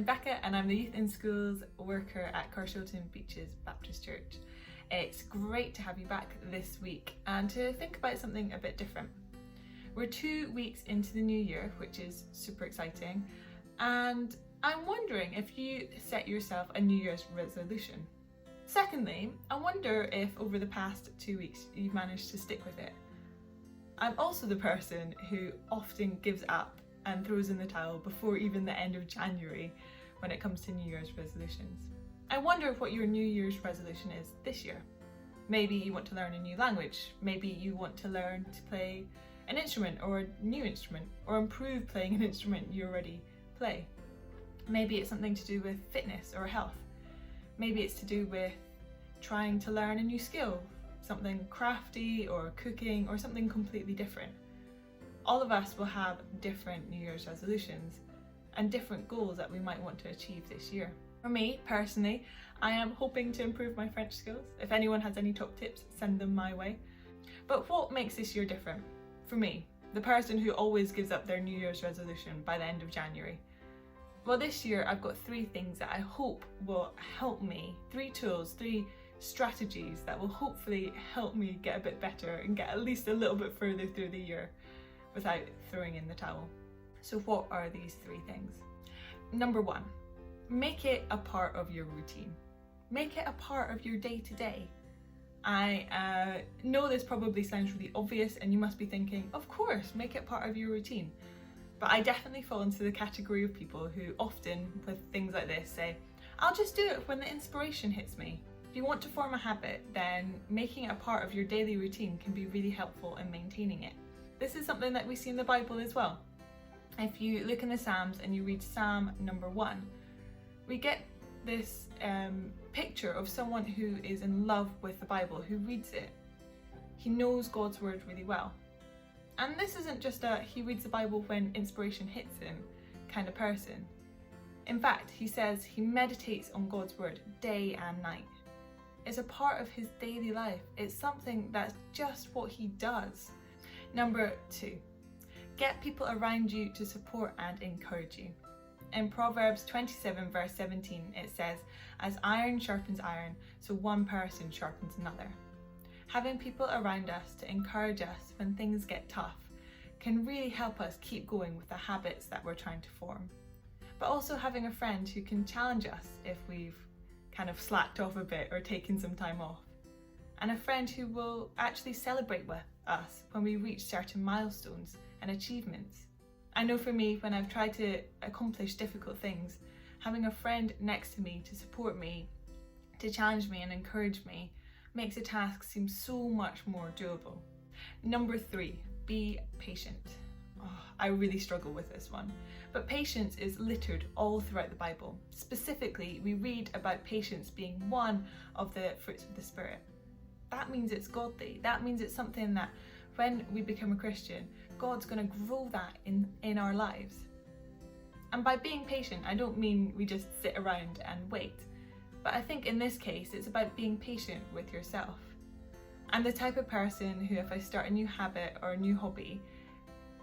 I'm Becca and I'm the Youth in Schools worker at Carshalton Beeches Baptist Church. It's great to have you back this week and to think about something a bit different. We're 2 weeks into the new year, which is super exciting, and I'm wondering if you set yourself a New Year's resolution. Secondly, I wonder if over the past 2 weeks you've managed to stick with it. I'm also the person who often gives up and throws in the towel before even the end of January when it comes to New Year's resolutions. I wonder what your New Year's resolution is this year. Maybe you want to learn a new language, maybe you want to learn to play an instrument or a new instrument, or improve playing an instrument you already play. Maybe it's something to do with fitness or health. Maybe it's to do with trying to learn a new skill, something crafty or cooking or something completely different. All of us will have different New Year's resolutions and different goals that we might want to achieve this year. For me, personally, I am hoping to improve my French skills. If anyone has any top tips, send them my way. But what makes this year different? For me, the person who always gives up their New Year's resolution by the end of January. Well, this year I've got 3 things that I hope will help me, 3 tools, 3 strategies that will hopefully help me get a bit better and get at least a little bit further through the year without throwing in the towel. So what are these 3 things? Number 1, make it a part of your routine. Make it a part of your day-to-day. I know this probably sounds really obvious and you must be thinking, of course, make it part of your routine. But I definitely fall into the category of people who often, with things like this, say, I'll just do it when the inspiration hits me. If you want to form a habit, then making it a part of your daily routine can be really helpful in maintaining it. This is something that we see in the Bible as well. If you look in the Psalms and you read Psalm number 1, we get this picture of someone who is in love with the Bible, who reads it. He knows God's word really well. And this isn't just a he reads the Bible when inspiration hits him kind of person. In fact, he says he meditates on God's word day and night. It's a part of his daily life. It's something that's just what he does. Number 2, get people around you to support and encourage you. In Proverbs 27 verse 17 it says, as iron sharpens iron, so one person sharpens another. Having people around us to encourage us when things get tough can really help us keep going with the habits that we're trying to form. But also having a friend who can challenge us if we've kind of slacked off a bit or taken some time off. And a friend who will actually celebrate with us when we reach certain milestones and achievements. I know for me, when I've tried to accomplish difficult things, having a friend next to me to support me, to challenge me and encourage me, makes a task seem so much more doable. Number 3, be patient. I really struggle with this one. But patience is littered all throughout the Bible. Specifically, we read about patience being one of the fruits of the Spirit. That means it's godly. That means it's something that when we become a Christian, God's going to grow that in our lives. And by being patient, I don't mean we just sit around and wait. But I think in this case, it's about being patient with yourself. I'm the type of person who, if I start a new habit or a new hobby,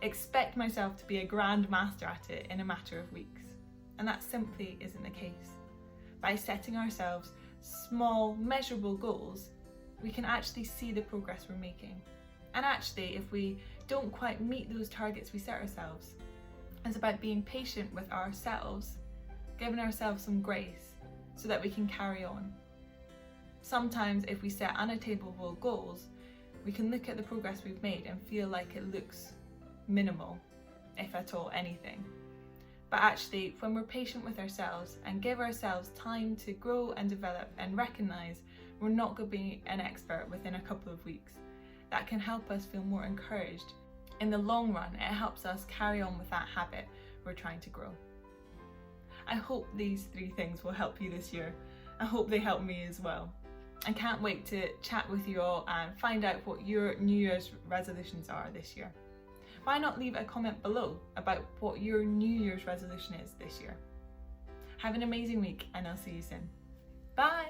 expect myself to be a grand master at it in a matter of weeks. And that simply isn't the case. By setting ourselves small, measurable goals, we can actually see the progress we're making. And actually, if we don't quite meet those targets we set ourselves, it's about being patient with ourselves, giving ourselves some grace so that we can carry on. Sometimes if we set unattainable goals, we can look at the progress we've made and feel like it looks minimal, if at all anything. But actually, when we're patient with ourselves and give ourselves time to grow and develop and recognise we're not going to be an expert within a couple of weeks, that can help us feel more encouraged. In the long run, it helps us carry on with that habit we're trying to grow. I hope these 3 things will help you this year. I hope they help me as well. I can't wait to chat with you all and find out what your New Year's resolutions are this year. Why not leave a comment below about what your New Year's resolution is this year? Have an amazing week and I'll see you soon. Bye!